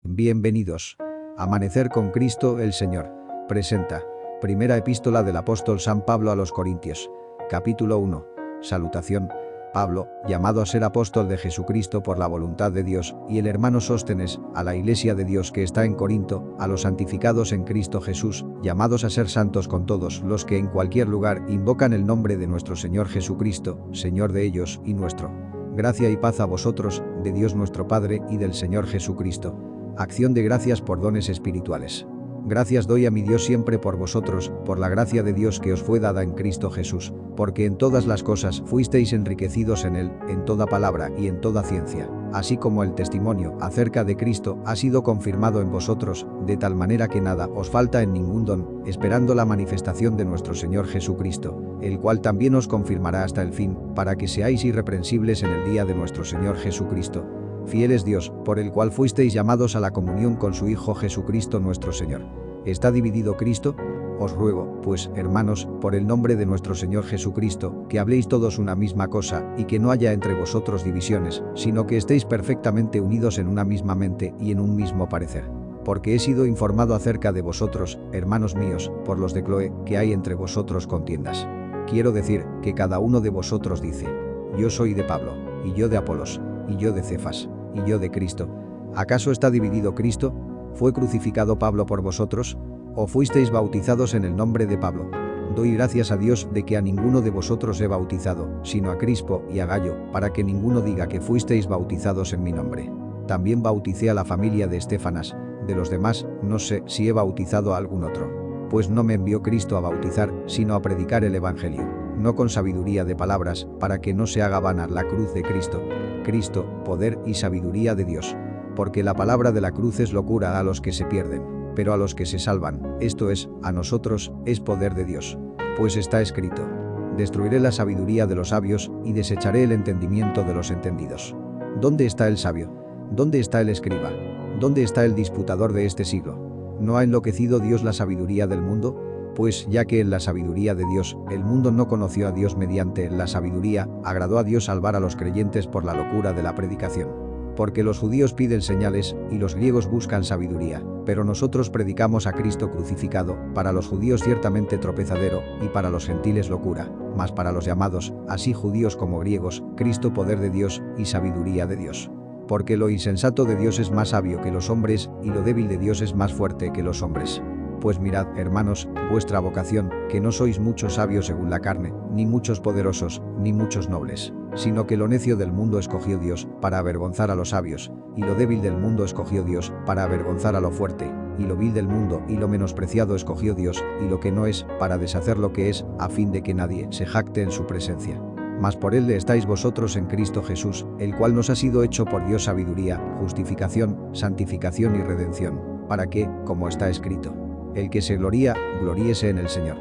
Bienvenidos. Amanecer con Cristo el Señor. Presenta. Primera epístola del apóstol San Pablo a los Corintios. Capítulo 1. Salutación. Pablo, llamado a ser apóstol de Jesucristo por la voluntad de Dios, y el hermano Sóstenes, a la iglesia de Dios que está en Corinto, a los santificados en Cristo Jesús, llamados a ser santos con todos los que en cualquier lugar invocan el nombre de nuestro Señor Jesucristo, Señor de ellos y nuestro. Gracia y paz a vosotros, de Dios nuestro Padre y del Señor Jesucristo. Acción de gracias por dones espirituales. Gracias doy a mi Dios siempre por vosotros, por la gracia de Dios que os fue dada en Cristo Jesús, porque en todas las cosas fuisteis enriquecidos en Él, en toda palabra y en toda ciencia, así como el testimonio acerca de Cristo ha sido confirmado en vosotros, de tal manera que nada os falta en ningún don, esperando la manifestación de nuestro Señor Jesucristo, el cual también os confirmará hasta el fin, para que seáis irreprensibles en el día de nuestro Señor Jesucristo. Fiel es Dios, por el cual fuisteis llamados a la comunión con su Hijo Jesucristo nuestro Señor. ¿Está dividido Cristo? Os ruego, pues, hermanos, por el nombre de nuestro Señor Jesucristo, que habléis todos una misma cosa, y que no haya entre vosotros divisiones, sino que estéis perfectamente unidos en una misma mente y en un mismo parecer. Porque he sido informado acerca de vosotros, hermanos míos, por los de Cloé, que hay entre vosotros contiendas. Quiero decir, que cada uno de vosotros dice: yo soy de Pablo, y yo de Apolos, y yo de Cefas, y yo de Cristo. ¿Acaso está dividido Cristo? ¿Fue crucificado Pablo por vosotros? ¿O fuisteis bautizados en el nombre de Pablo? Doy gracias a Dios de que a ninguno de vosotros he bautizado, sino a Crispo y a Gayo, para que ninguno diga que fuisteis bautizados en mi nombre. También bauticé a la familia de Estéfanas, de los demás, no sé si he bautizado a algún otro. Pues no me envió Cristo a bautizar, sino a predicar el Evangelio, no con sabiduría de palabras, para que no se haga vana la cruz de Cristo. Cristo, poder y sabiduría de Dios. Porque la palabra de la cruz es locura a los que se pierden, pero a los que se salvan, esto es, a nosotros, es poder de Dios. Pues está escrito: destruiré la sabiduría de los sabios, y desecharé el entendimiento de los entendidos. ¿Dónde está el sabio? ¿Dónde está el escriba? ¿Dónde está el disputador de este siglo? ¿No ha enloquecido Dios la sabiduría del mundo? Pues ya que en la sabiduría de Dios, el mundo no conoció a Dios mediante la sabiduría, agradó a Dios salvar a los creyentes por la locura de la predicación. Porque los judíos piden señales, y los griegos buscan sabiduría, pero nosotros predicamos a Cristo crucificado, para los judíos ciertamente tropezadero, y para los gentiles locura, mas para los llamados, así judíos como griegos, Cristo poder de Dios, y sabiduría de Dios. Porque lo insensato de Dios es más sabio que los hombres, y lo débil de Dios es más fuerte que los hombres. Pues mirad, hermanos, vuestra vocación, que no sois muchos sabios según la carne, ni muchos poderosos, ni muchos nobles, sino que lo necio del mundo escogió Dios, para avergonzar a los sabios, y lo débil del mundo escogió Dios, para avergonzar a lo fuerte, y lo vil del mundo y lo menospreciado escogió Dios, y lo que no es, para deshacer lo que es, a fin de que nadie se jacte en su presencia. Mas por él le estáis vosotros en Cristo Jesús, el cual nos ha sido hecho por Dios sabiduría, justificación, santificación y redención, para que, como está escrito: el que se gloría, gloríese en el Señor.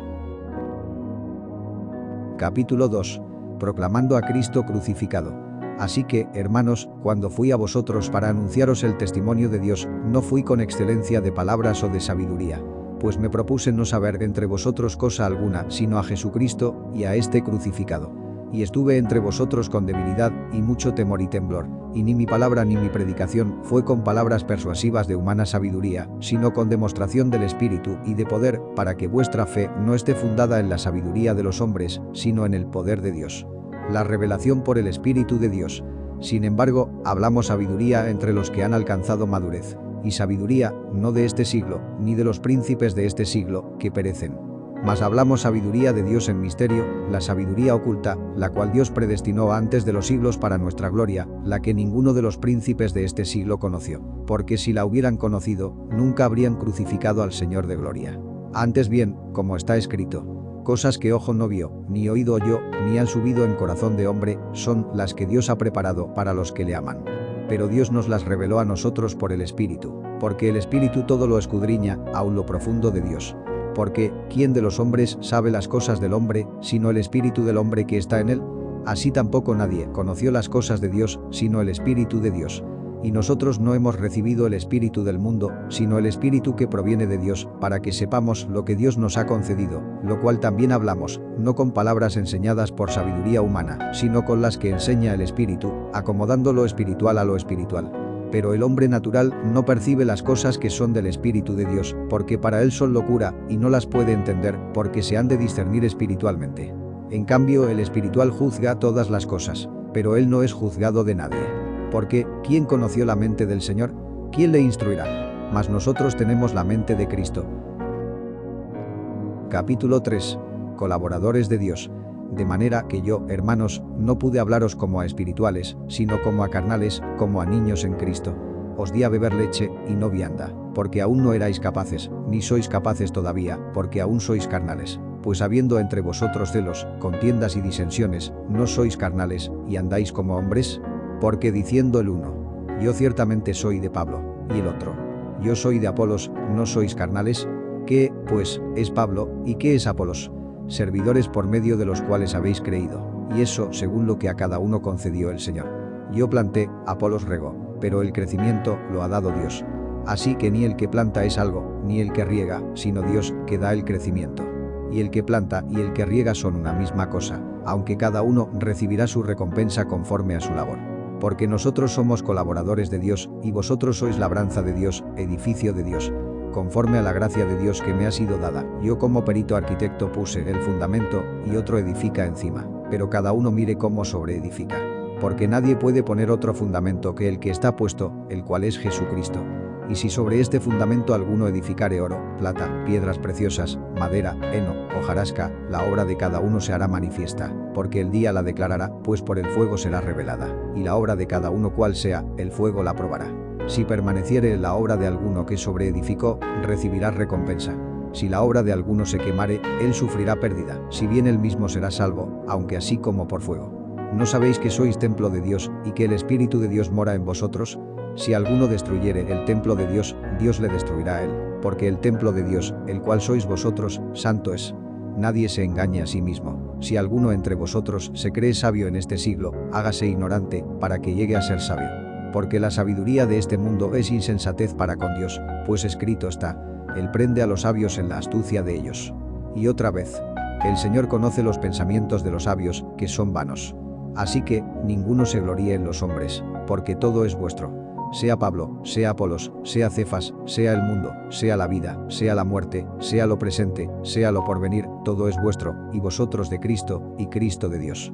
Capítulo 2. Proclamando a Cristo crucificado. Así que, hermanos, cuando fui a vosotros para anunciaros el testimonio de Dios, no fui con excelencia de palabras o de sabiduría, pues me propuse no saber entre vosotros cosa alguna, sino a Jesucristo y a este crucificado. Y estuve entre vosotros con debilidad y mucho temor y temblor, y ni mi palabra ni mi predicación fue con palabras persuasivas de humana sabiduría, sino con demostración del Espíritu y de poder, para que vuestra fe no esté fundada en la sabiduría de los hombres, sino en el poder de Dios. La revelación por el Espíritu de Dios. Sin embargo, hablamos sabiduría entre los que han alcanzado madurez, y sabiduría, no de este siglo, ni de los príncipes de este siglo, que perecen. Mas hablamos sabiduría de Dios en misterio, la sabiduría oculta, la cual Dios predestinó antes de los siglos para nuestra gloria, la que ninguno de los príncipes de este siglo conoció, porque si la hubieran conocido, nunca habrían crucificado al Señor de gloria. Antes bien, como está escrito: cosas que ojo no vio, ni oído oyó, ni han subido en corazón de hombre, son las que Dios ha preparado para los que le aman. Pero Dios nos las reveló a nosotros por el Espíritu, porque el Espíritu todo lo escudriña, aun lo profundo de Dios. Porque, ¿quién de los hombres sabe las cosas del hombre, sino el espíritu del hombre que está en él? Así tampoco nadie conoció las cosas de Dios, sino el Espíritu de Dios. Y nosotros no hemos recibido el espíritu del mundo, sino el Espíritu que proviene de Dios, para que sepamos lo que Dios nos ha concedido, lo cual también hablamos, no con palabras enseñadas por sabiduría humana, sino con las que enseña el Espíritu, acomodando lo espiritual a lo espiritual. Pero el hombre natural no percibe las cosas que son del Espíritu de Dios, porque para él son locura, y no las puede entender, porque se han de discernir espiritualmente. En cambio, el espiritual juzga todas las cosas, pero él no es juzgado de nadie. Porque, ¿quién conoció la mente del Señor? ¿Quién le instruirá? Mas nosotros tenemos la mente de Cristo. Capítulo 3. Colaboradores de Dios. De manera que yo, hermanos, no pude hablaros como a espirituales, sino como a carnales, como a niños en Cristo. Os di a beber leche, y no vianda, porque aún no erais capaces, ni sois capaces todavía, porque aún sois carnales. Pues habiendo entre vosotros celos, contiendas y disensiones, ¿no sois carnales, y andáis como hombres? Porque diciendo el uno, yo ciertamente soy de Pablo, y el otro, yo soy de Apolos, ¿no sois carnales? ¿Qué, pues, es Pablo, y qué es Apolos? Servidores por medio de los cuales habéis creído, y eso según lo que a cada uno concedió el Señor. Yo planté, Apolos regó, pero el crecimiento lo ha dado Dios. Así que ni el que planta es algo, ni el que riega, sino Dios que da el crecimiento. Y el que planta y el que riega son una misma cosa, aunque cada uno recibirá su recompensa conforme a su labor. Porque nosotros somos colaboradores de Dios, y vosotros sois labranza de Dios, edificio de Dios. Conforme a la gracia de Dios que me ha sido dada, yo como perito arquitecto puse el fundamento, y otro edifica encima, pero cada uno mire cómo sobreedifica. Porque nadie puede poner otro fundamento que el que está puesto, el cual es Jesucristo. Y si sobre este fundamento alguno edificare oro, plata, piedras preciosas, madera, heno, hojarasca, la obra de cada uno se hará manifiesta, porque el día la declarará, pues por el fuego será revelada, y la obra de cada uno cual sea, el fuego la probará. Si permaneciere en la obra de alguno que sobreedificó, recibirá recompensa. Si la obra de alguno se quemare, él sufrirá pérdida, si bien él mismo será salvo, aunque así como por fuego. ¿No sabéis que sois templo de Dios, y que el Espíritu de Dios mora en vosotros? Si alguno destruyere el templo de Dios, Dios le destruirá a él, porque el templo de Dios, el cual sois vosotros, santo es. Nadie se engañe a sí mismo. Si alguno entre vosotros se cree sabio en este siglo, hágase ignorante, para que llegue a ser sabio. Porque la sabiduría de este mundo es insensatez para con Dios, pues escrito está, Él prende a los sabios en la astucia de ellos. Y otra vez, el Señor conoce los pensamientos de los sabios, que son vanos. Así que, ninguno se gloríe en los hombres, porque todo es vuestro. Sea Pablo, sea Apolos, sea Cefas, sea el mundo, sea la vida, sea la muerte, sea lo presente, sea lo porvenir, todo es vuestro, y vosotros de Cristo, y Cristo de Dios.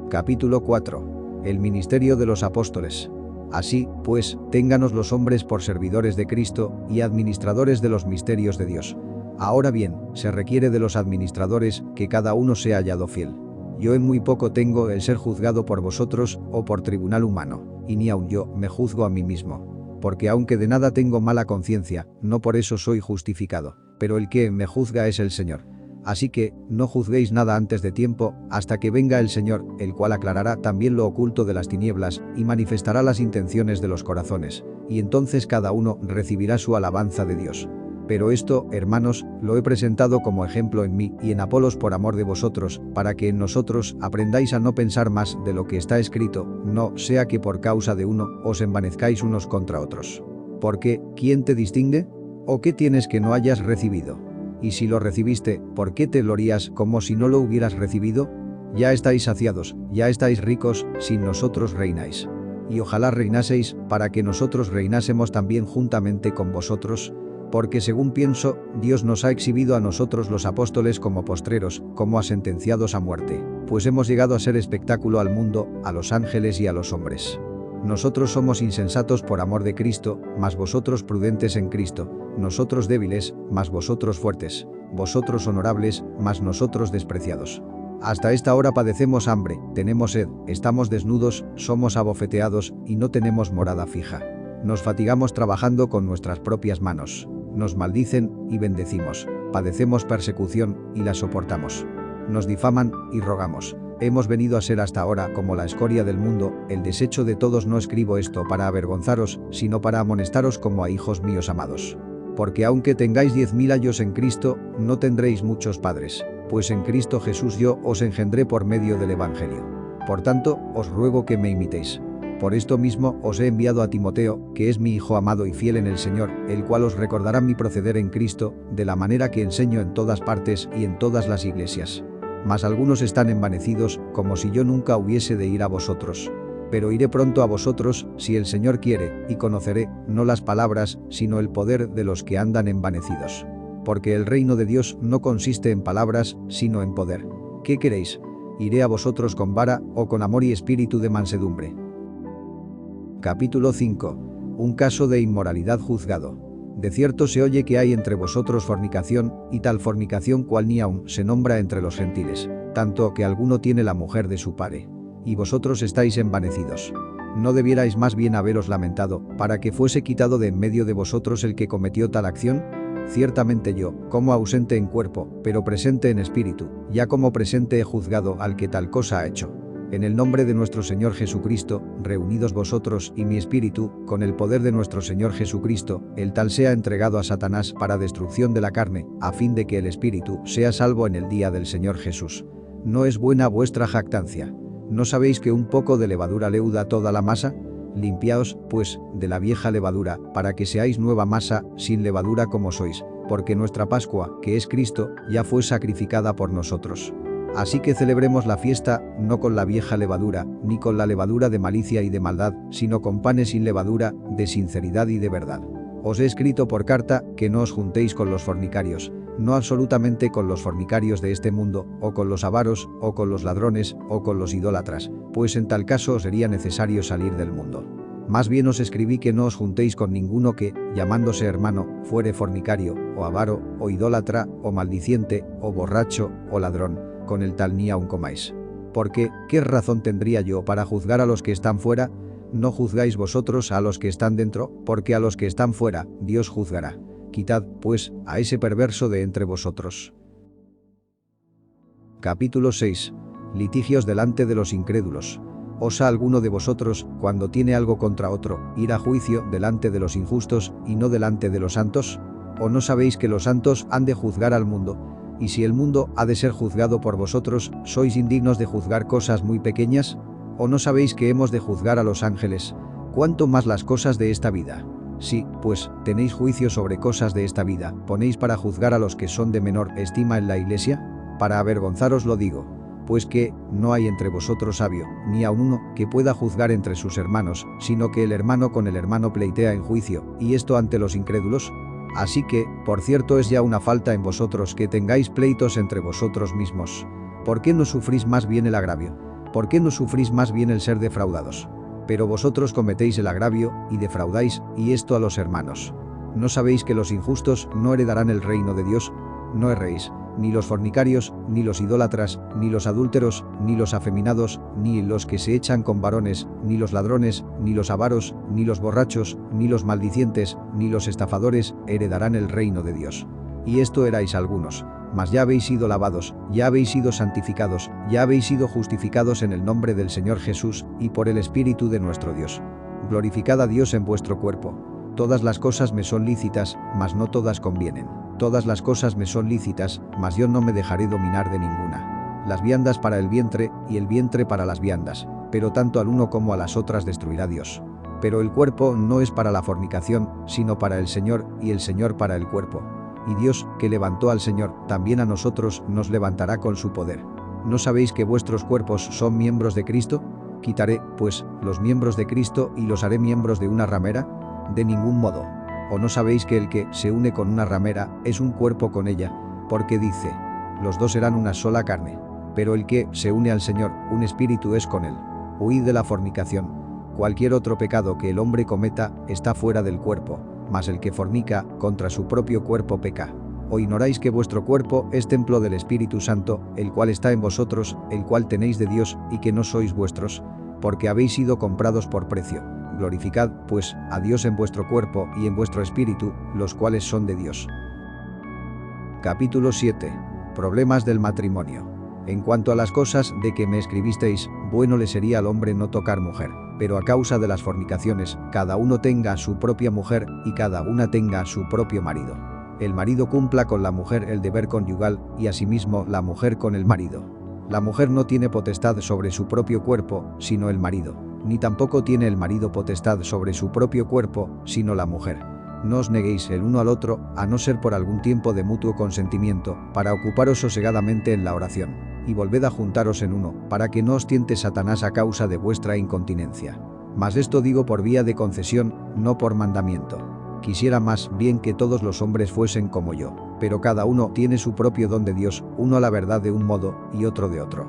Capítulo 4. El ministerio de los apóstoles. Así, pues, ténganos los hombres por servidores de Cristo y administradores de los misterios de Dios. Ahora bien, se requiere de los administradores que cada uno sea hallado fiel. Yo en muy poco tengo el ser juzgado por vosotros o por tribunal humano, y ni aun yo me juzgo a mí mismo. Porque aunque de nada tengo mala conciencia, no por eso soy justificado, pero el que me juzga es el Señor. Así que, no juzguéis nada antes de tiempo, hasta que venga el Señor, el cual aclarará también lo oculto de las tinieblas, y manifestará las intenciones de los corazones, y entonces cada uno recibirá su alabanza de Dios. Pero esto, hermanos, lo he presentado como ejemplo en mí y en Apolos por amor de vosotros, para que en nosotros aprendáis a no pensar más de lo que está escrito, no sea que por causa de uno os envanezcáis unos contra otros. Porque, ¿quién te distingue? ¿O qué tienes que no hayas recibido? Y si lo recibiste, ¿por qué te glorías como si no lo hubieras recibido? Ya estáis saciados, ya estáis ricos, sin nosotros reináis. Y ojalá reinaseis, para que nosotros reinásemos también juntamente con vosotros. Porque según pienso, Dios nos ha exhibido a nosotros los apóstoles como postreros, como a sentenciados a muerte, pues hemos llegado a ser espectáculo al mundo, a los ángeles y a los hombres. Nosotros somos insensatos por amor de Cristo, mas vosotros prudentes en Cristo. Nosotros débiles, mas vosotros fuertes. Vosotros honorables, mas nosotros despreciados. Hasta esta hora padecemos hambre, tenemos sed, estamos desnudos, somos abofeteados, y no tenemos morada fija. Nos fatigamos trabajando con nuestras propias manos. Nos maldicen, y bendecimos. Padecemos persecución, y la soportamos. Nos difaman, y rogamos. Hemos venido a ser hasta ahora como la escoria del mundo, el desecho de todos. No escribo esto para avergonzaros, sino para amonestaros como a hijos míos amados. Porque aunque tengáis 10.000 años en Cristo, no tendréis muchos padres, pues en Cristo Jesús yo os engendré por medio del Evangelio. Por tanto, os ruego que me imitéis. Por esto mismo os he enviado a Timoteo, que es mi hijo amado y fiel en el Señor, el cual os recordará mi proceder en Cristo, de la manera que enseño en todas partes y en todas las iglesias. Mas algunos están envanecidos, como si yo nunca hubiese de ir a vosotros. Pero iré pronto a vosotros, si el Señor quiere, y conoceré, no las palabras, sino el poder de los que andan envanecidos. Porque el reino de Dios no consiste en palabras, sino en poder. ¿Qué queréis? ¿Iré a vosotros con vara, o con amor y espíritu de mansedumbre? Capítulo 5. Un caso de inmoralidad juzgado. De cierto se oye que hay entre vosotros fornicación, y tal fornicación cual ni aun se nombra entre los gentiles, tanto que alguno tiene la mujer de su padre. Y vosotros estáis envanecidos. ¿No debierais más bien haberos lamentado, para que fuese quitado de en medio de vosotros el que cometió tal acción? Ciertamente yo, como ausente en cuerpo, pero presente en espíritu, ya como presente he juzgado al que tal cosa ha hecho. En el nombre de nuestro Señor Jesucristo, reunidos vosotros y mi espíritu, con el poder de nuestro Señor Jesucristo, el tal sea entregado a Satanás para destrucción de la carne, a fin de que el espíritu sea salvo en el día del Señor Jesús. ¿No es buena vuestra jactancia? ¿No sabéis que un poco de levadura leuda toda la masa? Limpiaos, pues, de la vieja levadura, para que seáis nueva masa, sin levadura como sois, porque nuestra Pascua, que es Cristo, ya fue sacrificada por nosotros. Así que celebremos la fiesta, no con la vieja levadura, ni con la levadura de malicia y de maldad, sino con panes sin levadura, de sinceridad y de verdad. Os he escrito por carta, que no os juntéis con los fornicarios, no absolutamente con los fornicarios de este mundo, o con los avaros, o con los ladrones, o con los idólatras, pues en tal caso os sería necesario salir del mundo. Más bien os escribí que no os juntéis con ninguno que, llamándose hermano, fuere fornicario, o avaro, o idólatra, o maldiciente, o borracho, o ladrón, con el tal ni aun comáis. Porque, ¿qué razón tendría yo para juzgar a los que están fuera? No juzgáis vosotros a los que están dentro, porque a los que están fuera, Dios juzgará. Quitad, pues, a ese perverso de entre vosotros. Capítulo 6. Litigios delante de los incrédulos. ¿Osa alguno de vosotros, cuando tiene algo contra otro, ir a juicio delante de los injustos, y no delante de los santos? ¿O no sabéis que los santos han de juzgar al mundo? Y si el mundo ha de ser juzgado por vosotros, ¿sois indignos de juzgar cosas muy pequeñas? ¿O no sabéis que hemos de juzgar a los ángeles? ¿Cuánto más las cosas de esta vida? Sí, pues, tenéis juicio sobre cosas de esta vida, ¿ponéis para juzgar a los que son de menor estima en la iglesia? Para avergonzaros lo digo. Pues que, no hay entre vosotros sabio, ni aun uno, que pueda juzgar entre sus hermanos, sino que el hermano con el hermano pleitea en juicio, y esto ante los incrédulos. Así que, por cierto es ya una falta en vosotros que tengáis pleitos entre vosotros mismos. ¿Por qué no sufrís más bien el agravio? ¿Por qué no sufrís más bien el ser defraudados? Pero vosotros cometéis el agravio, y defraudáis, y esto a los hermanos. ¿No sabéis que los injustos no heredarán el reino de Dios? No erréis, ni los fornicarios, ni los idólatras, ni los adúlteros, ni los afeminados, ni los que se echan con varones, ni los ladrones, ni los avaros, ni los borrachos, ni los maldicientes, ni los estafadores, heredarán el reino de Dios. Y esto erais algunos, mas ya habéis sido lavados, ya habéis sido santificados, ya habéis sido justificados en el nombre del Señor Jesús, y por el Espíritu de nuestro Dios. Glorificad a Dios en vuestro cuerpo. Todas las cosas me son lícitas, mas no todas convienen. Todas las cosas me son lícitas, mas yo no me dejaré dominar de ninguna. Las viandas para el vientre, y el vientre para las viandas, pero tanto al uno como a las otras destruirá Dios. Pero el cuerpo no es para la fornicación, sino para el Señor, y el Señor para el cuerpo. Y Dios, que levantó al Señor, también a nosotros nos levantará con su poder. ¿No sabéis que vuestros cuerpos son miembros de Cristo? Quitaré, pues, los miembros de Cristo y los haré miembros de una ramera? De ningún modo. ¿O no sabéis que el que se une con una ramera es un cuerpo con ella? Porque dice, los dos serán una sola carne. Pero el que se une al Señor, un espíritu es con él. Huid de la fornicación. Cualquier otro pecado que el hombre cometa está fuera del cuerpo, mas el que fornica contra su propio cuerpo peca. ¿O ignoráis que vuestro cuerpo es templo del Espíritu Santo, el cual está en vosotros, el cual tenéis de Dios, y que no sois vuestros? Porque habéis sido comprados por precio. Glorificad, pues, a Dios en vuestro cuerpo y en vuestro espíritu, los cuales son de Dios. Capítulo 7. Problemas del matrimonio. En cuanto a las cosas de que me escribisteis, bueno le sería al hombre no tocar mujer, pero a causa de las fornicaciones, cada uno tenga su propia mujer, y cada una tenga su propio marido. El marido cumpla con la mujer el deber conyugal, y asimismo la mujer con el marido. La mujer no tiene potestad sobre su propio cuerpo, sino el marido. Ni tampoco tiene el marido potestad sobre su propio cuerpo, sino la mujer. No os neguéis el uno al otro, a no ser por algún tiempo de mutuo consentimiento, para ocuparos sosegadamente en la oración. y volved a juntaros en uno, para que no os tiente Satanás a causa de vuestra incontinencia. Mas esto digo por vía de concesión, no por mandamiento. Quisiera más bien que todos los hombres fuesen como yo, pero cada uno tiene su propio don de Dios, uno a la verdad de un modo y otro de otro.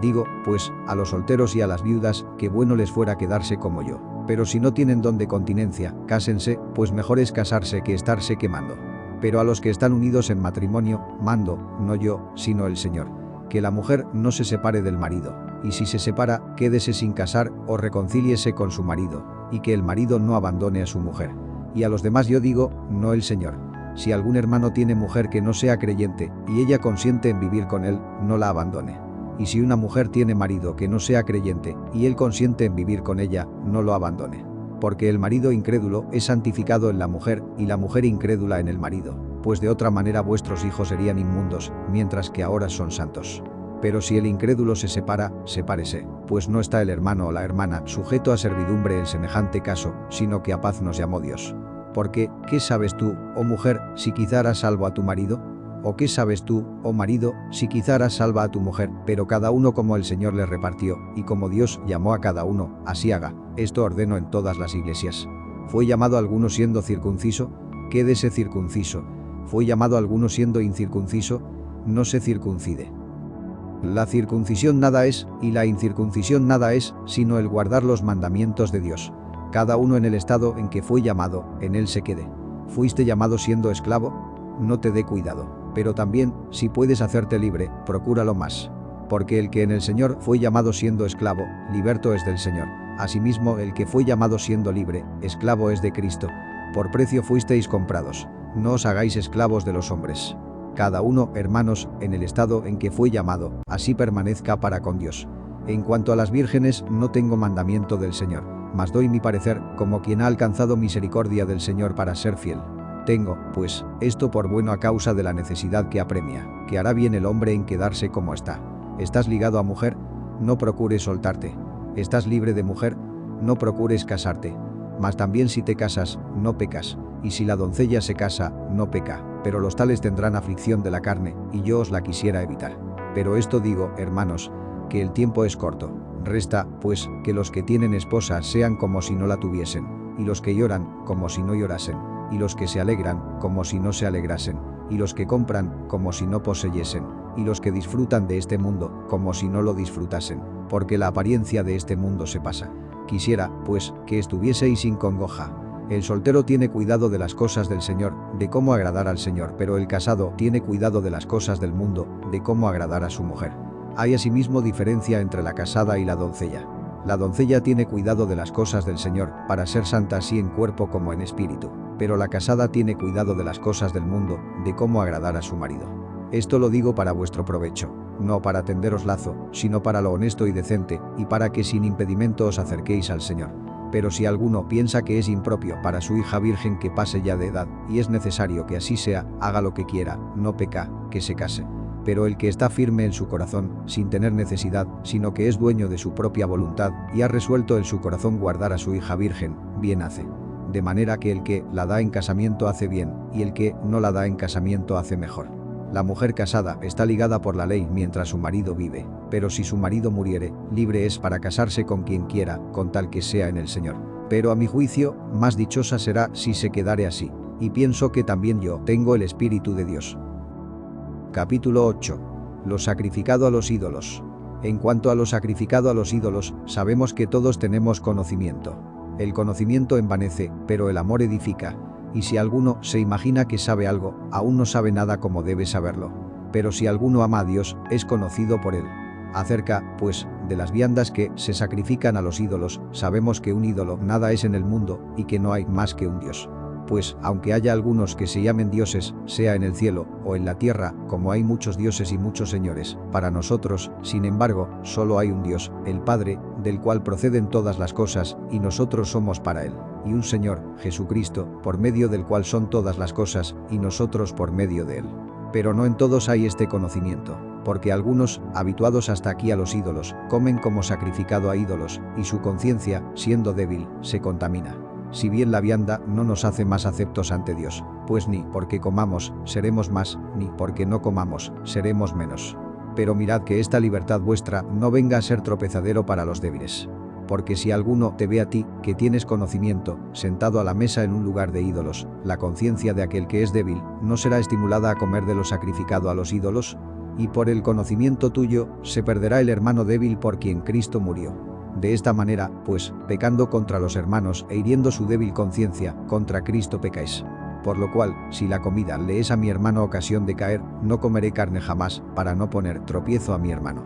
Digo, pues, a los solteros y a las viudas, que bueno les fuera quedarse como yo. Pero si no tienen don de continencia, cásense, pues mejor es casarse que estarse quemando. Pero a los que están unidos en matrimonio, mando, no yo, sino el Señor, que la mujer no se separe del marido, y si se separa, quédese sin casar o reconcíliese con su marido, y que el marido no abandone a su mujer. Y a los demás yo digo, no el Señor. Si algún hermano tiene mujer que no sea creyente, y ella consiente en vivir con él, no la abandone. Y si una mujer tiene marido que no sea creyente, y él consiente en vivir con ella, no lo abandone. Porque el marido incrédulo es santificado en la mujer, y la mujer incrédula en el marido, pues de otra manera vuestros hijos serían inmundos, mientras que ahora son santos. Pero si el incrédulo se separa, sepárese, pues no está el hermano o la hermana sujeto a servidumbre en semejante caso, sino que a paz nos llamó Dios. Porque, ¿qué sabes tú, oh mujer, si quizá harás salvo a tu marido? ¿O qué sabes tú, oh marido, si quizá harás salva a tu mujer? Pero cada uno como el Señor le repartió, y como Dios llamó a cada uno, así haga. Esto ordeno en todas las iglesias. ¿Fue llamado alguno siendo circunciso? Quédese circunciso. ¿Fue llamado alguno siendo incircunciso? No se circuncide. La circuncisión nada es, y la incircuncisión nada es, sino el guardar los mandamientos de Dios. Cada uno en el estado en que fue llamado, en él se quede. ¿Fuiste llamado siendo esclavo? No te dé cuidado. Pero también, si puedes hacerte libre, procúralo más. Porque el que en el Señor fue llamado siendo esclavo, liberto es del Señor. Asimismo, el que fue llamado siendo libre, esclavo es de Cristo. Por precio fuisteis comprados. No os hagáis esclavos de los hombres. Cada uno, hermanos, en el estado en que fue llamado, así permanezca para con Dios. En cuanto a las vírgenes, no tengo mandamiento del Señor, mas doy mi parecer, como quien ha alcanzado misericordia del Señor para ser fiel. Tengo, pues, esto por bueno a causa de la necesidad que apremia, que hará bien el hombre en quedarse como está. ¿Estás ligado a mujer? No procures soltarte. ¿Estás libre de mujer? No procures casarte. Mas también si te casas, no pecas, y si la doncella se casa, no peca, pero los tales tendrán aflicción de la carne, y yo os la quisiera evitar. Pero esto digo, hermanos, que el tiempo es corto. Resta, pues, que los que tienen esposa sean como si no la tuviesen, y los que lloran, como si no llorasen, y los que se alegran, como si no se alegrasen, y los que compran, como si no poseyesen, y los que disfrutan de este mundo, como si no lo disfrutasen, porque la apariencia de este mundo se pasa. Quisiera, pues, que estuvieseis sin congoja. El soltero tiene cuidado de las cosas del Señor, de cómo agradar al Señor, pero el casado tiene cuidado de las cosas del mundo, de cómo agradar a su mujer. Hay asimismo diferencia entre la casada y la doncella. La doncella tiene cuidado de las cosas del Señor, para ser santa así en cuerpo como en espíritu, pero la casada tiene cuidado de las cosas del mundo, de cómo agradar a su marido. Esto lo digo para vuestro provecho, no para tenderos lazo, sino para lo honesto y decente, y para que sin impedimento os acerquéis al Señor. Pero si alguno piensa que es impropio para su hija virgen que pase ya de edad, y es necesario que así sea, haga lo que quiera, no peca, que se case. Pero el que está firme en su corazón, sin tener necesidad, sino que es dueño de su propia voluntad, y ha resuelto en su corazón guardar a su hija virgen, bien hace. De manera que el que la da en casamiento hace bien, y el que no la da en casamiento hace mejor. La mujer casada está ligada por la ley mientras su marido vive, pero si su marido muriere, libre es para casarse con quien quiera, con tal que sea en el Señor. Pero a mi juicio, más dichosa será si se quedare así, y pienso que también yo tengo el Espíritu de Dios. Capítulo 8. Lo sacrificado a los ídolos. En cuanto a lo sacrificado a los ídolos, sabemos que todos tenemos conocimiento. El conocimiento envanece, pero el amor edifica. Y si alguno se imagina que sabe algo, aún no sabe nada como debe saberlo. Pero si alguno ama a Dios, es conocido por él. Acerca, pues, de las viandas que se sacrifican a los ídolos, sabemos que un ídolo nada es en el mundo, y que no hay más que un Dios. Pues, aunque haya algunos que se llamen dioses, sea en el cielo o en la tierra, como hay muchos dioses y muchos señores, para nosotros, sin embargo, solo hay un Dios, el Padre, del cual proceden todas las cosas, y nosotros somos para él, y un Señor, Jesucristo, por medio del cual son todas las cosas, y nosotros por medio de él. Pero no en todos hay este conocimiento, porque algunos, habituados hasta aquí a los ídolos, comen como sacrificado a ídolos, y su conciencia, siendo débil, se contamina. Si bien la vianda no nos hace más aceptos ante Dios, pues ni porque comamos seremos más, ni porque no comamos seremos menos. Pero mirad que esta libertad vuestra no venga a ser tropezadero para los débiles. Porque si alguno te ve a ti, que tienes conocimiento, sentado a la mesa en un lugar de ídolos, la conciencia de aquel que es débil, ¿no será estimulada a comer de lo sacrificado a los ídolos? Y por el conocimiento tuyo, se perderá el hermano débil por quien Cristo murió. De esta manera, pues, pecando contra los hermanos e hiriendo su débil conciencia, contra Cristo pecáis. Por lo cual, si la comida le es a mi hermano ocasión de caer, no comeré carne jamás, para no poner tropiezo a mi hermano.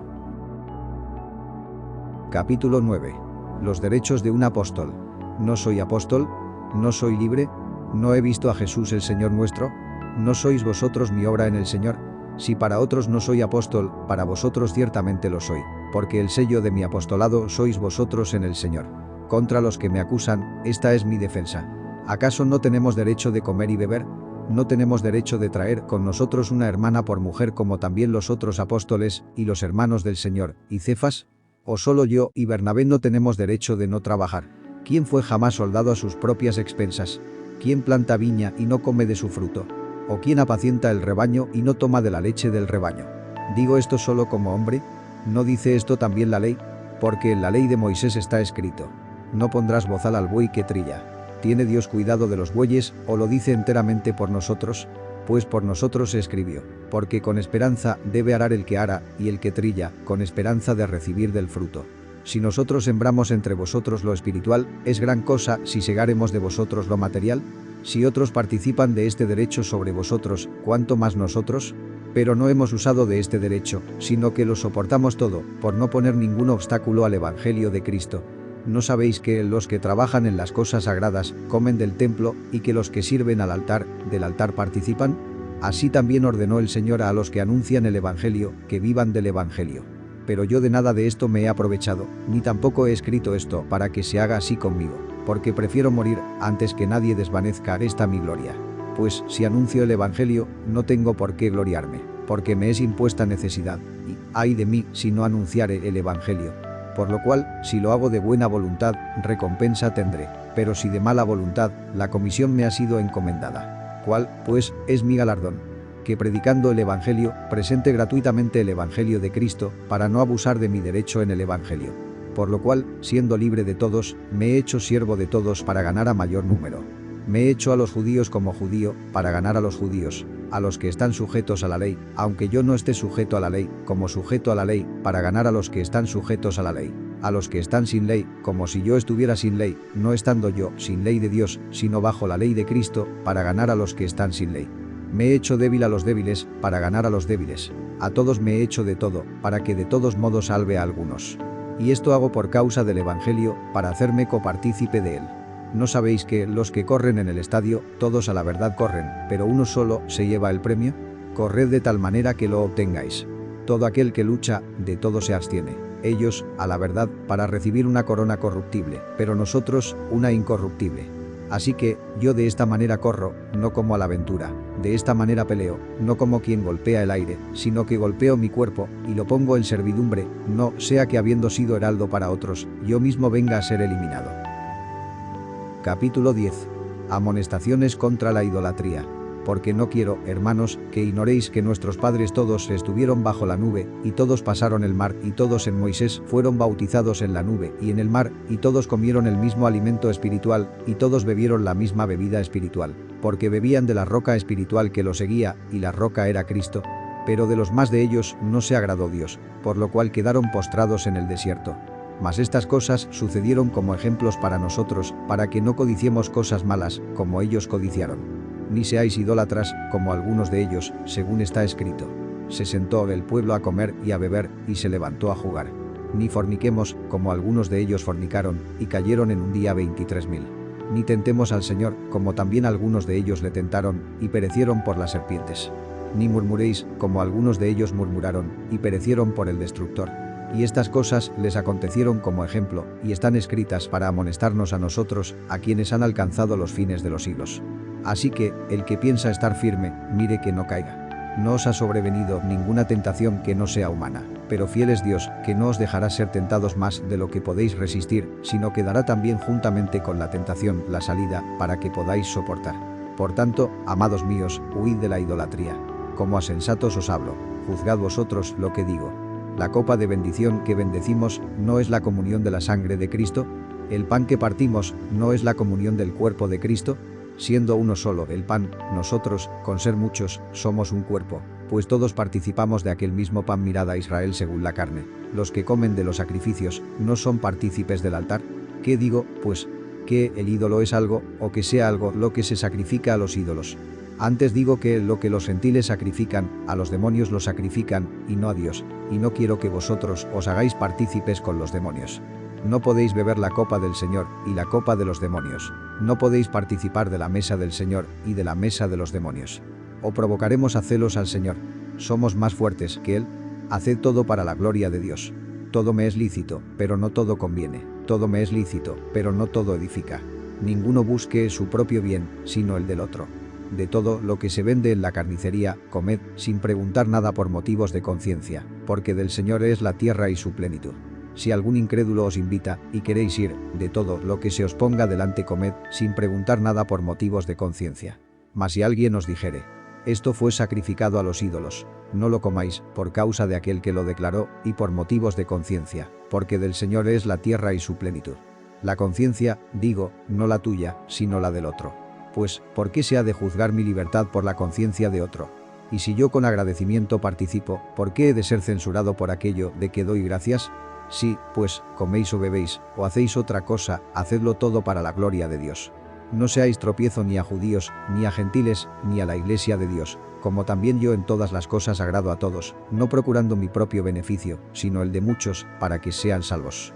Capítulo 9. Los derechos de un apóstol. ¿No soy apóstol? ¿No soy libre? ¿No he visto a Jesús el Señor nuestro? ¿No sois vosotros mi obra en el Señor? Si para otros no soy apóstol, para vosotros ciertamente lo soy, porque el sello de mi apostolado sois vosotros en el Señor. Contra los que me acusan, esta es mi defensa. ¿Acaso no tenemos derecho de comer y beber? ¿No tenemos derecho de traer con nosotros una hermana por mujer como también los otros apóstoles y los hermanos del Señor, y Cefas? ¿O solo yo y Bernabé no tenemos derecho de no trabajar? ¿Quién fue jamás soldado a sus propias expensas? ¿Quién planta viña y no come de su fruto? ¿O quién apacienta el rebaño y no toma de la leche del rebaño? ¿Digo esto solo como hombre? ¿No dice esto también la ley? Porque en la ley de Moisés está escrito: no pondrás bozal al buey que trilla. ¿Tiene Dios cuidado de los bueyes, o lo dice enteramente por nosotros? Pues por nosotros se escribió, porque con esperanza debe arar el que ara, y el que trilla, con esperanza de recibir del fruto. Si nosotros sembramos entre vosotros lo espiritual, ¿es gran cosa si segáremos de vosotros lo material? Si otros participan de este derecho sobre vosotros, ¿cuánto más nosotros? Pero no hemos usado de este derecho, sino que lo soportamos todo, por no poner ningún obstáculo al Evangelio de Cristo. ¿No sabéis que los que trabajan en las cosas sagradas comen del templo y que los que sirven al altar, del altar participan? Así también ordenó el Señor a los que anuncian el Evangelio, que vivan del Evangelio. Pero yo de nada de esto me he aprovechado, ni tampoco he escrito esto para que se haga así conmigo, porque prefiero morir antes que nadie desvanezca esta mi gloria. Pues si anuncio el Evangelio, no tengo por qué gloriarme, porque me es impuesta necesidad, y ay de mí si no anunciare el Evangelio. Por lo cual, si lo hago de buena voluntad, recompensa tendré, pero si de mala voluntad, la comisión me ha sido encomendada. ¿Cuál, pues, es mi galardón? Que predicando el Evangelio, presente gratuitamente el Evangelio de Cristo, para no abusar de mi derecho en el Evangelio. Por lo cual, siendo libre de todos, me he hecho siervo de todos para ganar a mayor número. Me he hecho a los judíos como judío, para ganar a los judíos, a los que están sujetos a la ley, aunque yo no esté sujeto a la ley, como sujeto a la ley, para ganar a los que están sujetos a la ley, a los que están sin ley, como si yo estuviera sin ley, no estando yo sin ley de Dios, sino bajo la ley de Cristo, para ganar a los que están sin ley. Me he hecho débil a los débiles, para ganar a los débiles. A todos me he hecho de todo, para que de todos modos salve a algunos. Y esto hago por causa del Evangelio, para hacerme copartícipe de él. ¿No sabéis que los que corren en el estadio, todos a la verdad corren, pero uno solo se lleva el premio? Corred de tal manera que lo obtengáis. Todo aquel que lucha, de todo se abstiene. Ellos, a la verdad, para recibir una corona corruptible, pero nosotros, una incorruptible. Así que, yo de esta manera corro, no como a la aventura, de esta manera peleo, no como quien golpea el aire, sino que golpeo mi cuerpo, y lo pongo en servidumbre, no sea que habiendo sido heraldo para otros, yo mismo venga a ser eliminado. Capítulo 10. Amonestaciones contra la idolatría. Porque no quiero, hermanos, que ignoréis que nuestros padres todos estuvieron bajo la nube, y todos pasaron el mar, y todos en Moisés fueron bautizados en la nube y en el mar, y todos comieron el mismo alimento espiritual, y todos bebieron la misma bebida espiritual, porque bebían de la roca espiritual que los seguía, y la roca era Cristo. Pero de los más de ellos no se agradó Dios, por lo cual quedaron postrados en el desierto. Mas estas cosas sucedieron como ejemplos para nosotros, para que no codiciemos cosas malas, como ellos codiciaron. Ni seáis idólatras, como algunos de ellos, según está escrito. Se sentó el pueblo a comer y a beber, y se levantó a jugar. Ni forniquemos, como algunos de ellos fornicaron, y cayeron en un día 23.000. Ni tentemos al Señor, como también algunos de ellos le tentaron, y perecieron por las serpientes. Ni murmuréis, como algunos de ellos murmuraron, y perecieron por el destructor. Y estas cosas les acontecieron como ejemplo, y están escritas para amonestarnos a nosotros, a quienes han alcanzado los fines de los siglos. Así que, el que piensa estar firme, mire que no caiga. No os ha sobrevenido ninguna tentación que no sea humana, pero fiel es Dios, que no os dejará ser tentados más de lo que podéis resistir, sino que dará también juntamente con la tentación la salida, para que podáis soportar. Por tanto, amados míos, huid de la idolatría. Como a sensatos os hablo. juzgad vosotros lo que digo. La copa de bendición que bendecimos ¿no es la comunión de la sangre de Cristo? ¿El pan que partimos no es la comunión del cuerpo de Cristo? Siendo uno solo el pan, nosotros, con ser muchos, somos un cuerpo, pues todos participamos de aquel mismo pan. Mirad a Israel según la carne. Los que comen de los sacrificios, ¿no son partícipes del altar? ¿Qué digo, pues? ¿Que el ídolo es algo, o que sea algo lo que se sacrifica a los ídolos? Antes digo que lo que los gentiles sacrifican, a los demonios lo sacrifican, y no a Dios, y no quiero que vosotros os hagáis partícipes con los demonios. No podéis beber la copa del Señor y la copa de los demonios. No podéis participar de la mesa del Señor y de la mesa de los demonios. ¿O provocaremos a celos al Señor? ¿Somos más fuertes que Él? Haced todo para la gloria de Dios. Todo me es lícito, pero no todo conviene. Todo me es lícito, pero no todo edifica. Ninguno busque su propio bien, sino el del otro. De todo lo que se vende en la carnicería, comed, sin preguntar nada por motivos de conciencia, porque del Señor es la tierra y su plenitud. Si algún incrédulo os invita, y queréis ir, de todo lo que se os ponga delante comed, sin preguntar nada por motivos de conciencia. Mas si alguien os dijere, esto fue sacrificado a los ídolos, no lo comáis, por causa de aquel que lo declaró, y por motivos de conciencia, porque del Señor es la tierra y su plenitud. La conciencia, digo, no la tuya, sino la del otro. Pues, ¿por qué se ha de juzgar mi libertad por la conciencia de otro? Y si yo con agradecimiento participo, ¿por qué he de ser censurado por aquello de que doy gracias? Si, pues, coméis o bebéis, o hacéis otra cosa, hacedlo todo para la gloria de Dios. No seáis tropiezo ni a judíos, ni a gentiles, ni a la iglesia de Dios, como también yo en todas las cosas agrado a todos, no procurando mi propio beneficio, sino el de muchos, para que sean salvos.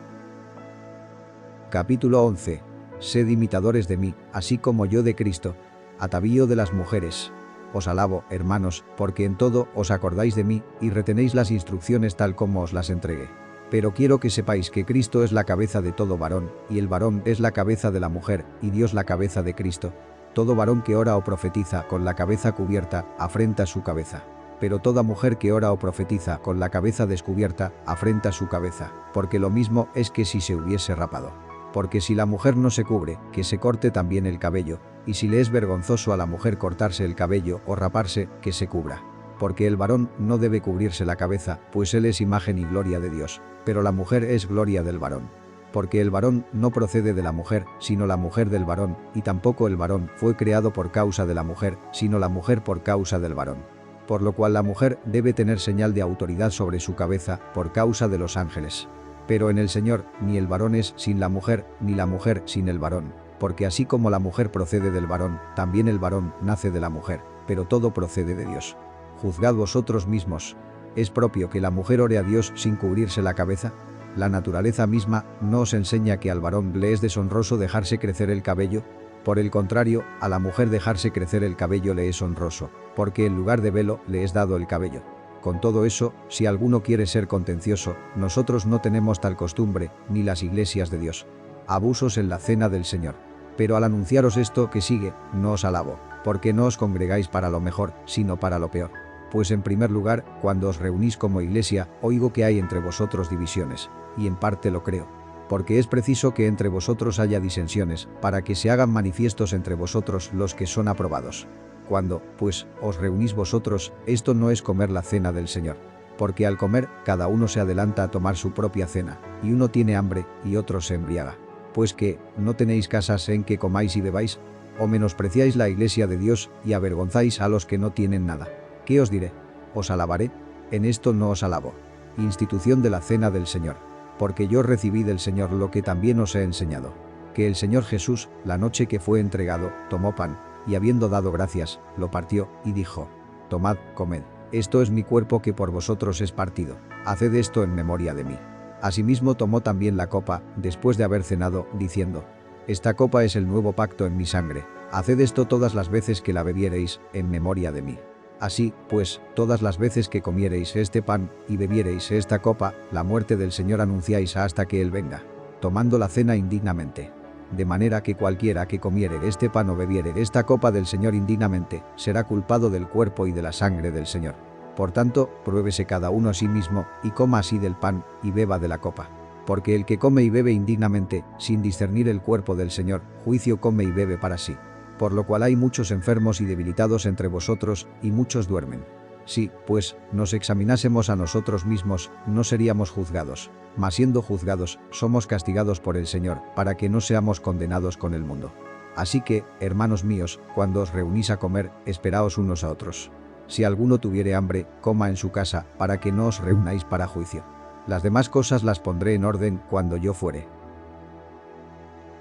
Capítulo 11. Sed imitadores de mí, así como yo de Cristo. Atavío de las mujeres. Os alabo, hermanos, porque en todo os acordáis de mí, y retenéis las instrucciones tal como os las entregué. Pero quiero que sepáis que Cristo es la cabeza de todo varón, y el varón es la cabeza de la mujer, y Dios la cabeza de Cristo. Todo varón que ora o profetiza con la cabeza cubierta, afrenta su cabeza. Pero toda mujer que ora o profetiza con la cabeza descubierta, afrenta su cabeza, porque lo mismo es que si se hubiese rapado. Porque si la mujer no se cubre, que se corte también el cabello, y si le es vergonzoso a la mujer cortarse el cabello o raparse, que se cubra. Porque el varón no debe cubrirse la cabeza, pues él es imagen y gloria de Dios, pero la mujer es gloria del varón. Porque el varón no procede de la mujer, sino la mujer del varón, y tampoco el varón fue creado por causa de la mujer, sino la mujer por causa del varón. Por lo cual la mujer debe tener señal de autoridad sobre su cabeza, por causa de los ángeles. Pero en el Señor, ni el varón es sin la mujer, ni la mujer sin el varón. Porque así como la mujer procede del varón, también el varón nace de la mujer, pero todo procede de Dios. Juzgad vosotros mismos. ¿Es propio que la mujer ore a Dios sin cubrirse la cabeza? ¿La naturaleza misma no os enseña que al varón le es deshonroso dejarse crecer el cabello? Por el contrario, a la mujer dejarse crecer el cabello le es honroso, porque en lugar de velo le es dado el cabello. Con todo eso, si alguno quiere ser contencioso, nosotros no tenemos tal costumbre, ni las iglesias de Dios. Abusos en la cena del Señor. Pero al anunciaros esto que sigue, no os alabo, porque no os congregáis para lo mejor, sino para lo peor. Pues en primer lugar, cuando os reunís como iglesia, oigo que hay entre vosotros divisiones, y en parte lo creo. Porque es preciso que entre vosotros haya disensiones, para que se hagan manifiestos entre vosotros los que son aprobados. Cuando, pues, os reunís vosotros, esto no es comer la cena del Señor. Porque al comer, cada uno se adelanta a tomar su propia cena, y uno tiene hambre, y otro se embriaga. Pues que, ¿no tenéis casas en que comáis y bebáis? ¿O menospreciáis la iglesia de Dios, y avergonzáis a los que no tienen nada? ¿Qué os diré? ¿Os alabaré? En esto no os alabo. Institución de la cena del Señor. Porque yo recibí del Señor lo que también os he enseñado. Que el Señor Jesús, la noche que fue entregado, tomó pan, y habiendo dado gracias, lo partió, y dijo: Tomad, comed. Esto es mi cuerpo que por vosotros es partido. Haced esto en memoria de mí. Asimismo tomó también la copa, después de haber cenado, diciendo: Esta copa es el nuevo pacto en mi sangre. Haced esto todas las veces que la bebiereis, en memoria de mí. Así, pues, todas las veces que comiereis este pan, y bebiereis esta copa, la muerte del Señor anunciáis hasta que Él venga. Tomando la cena indignamente. De manera que cualquiera que comiere este pan o bebiere esta copa del Señor indignamente, será culpado del cuerpo y de la sangre del Señor. Por tanto, pruébese cada uno a sí mismo, y coma así del pan, y beba de la copa. Porque el que come y bebe indignamente, sin discernir el cuerpo del Señor, juicio come y bebe para sí. Por lo cual hay muchos enfermos y debilitados entre vosotros, y muchos duermen. Si, pues, nos examinásemos a nosotros mismos, no seríamos juzgados. Mas siendo juzgados, somos castigados por el Señor, para que no seamos condenados con el mundo. Así que, hermanos míos, cuando os reunís a comer, esperaos unos a otros. Si alguno tuviere hambre, coma en su casa, para que no os reunáis para juicio. Las demás cosas las pondré en orden cuando yo fuere.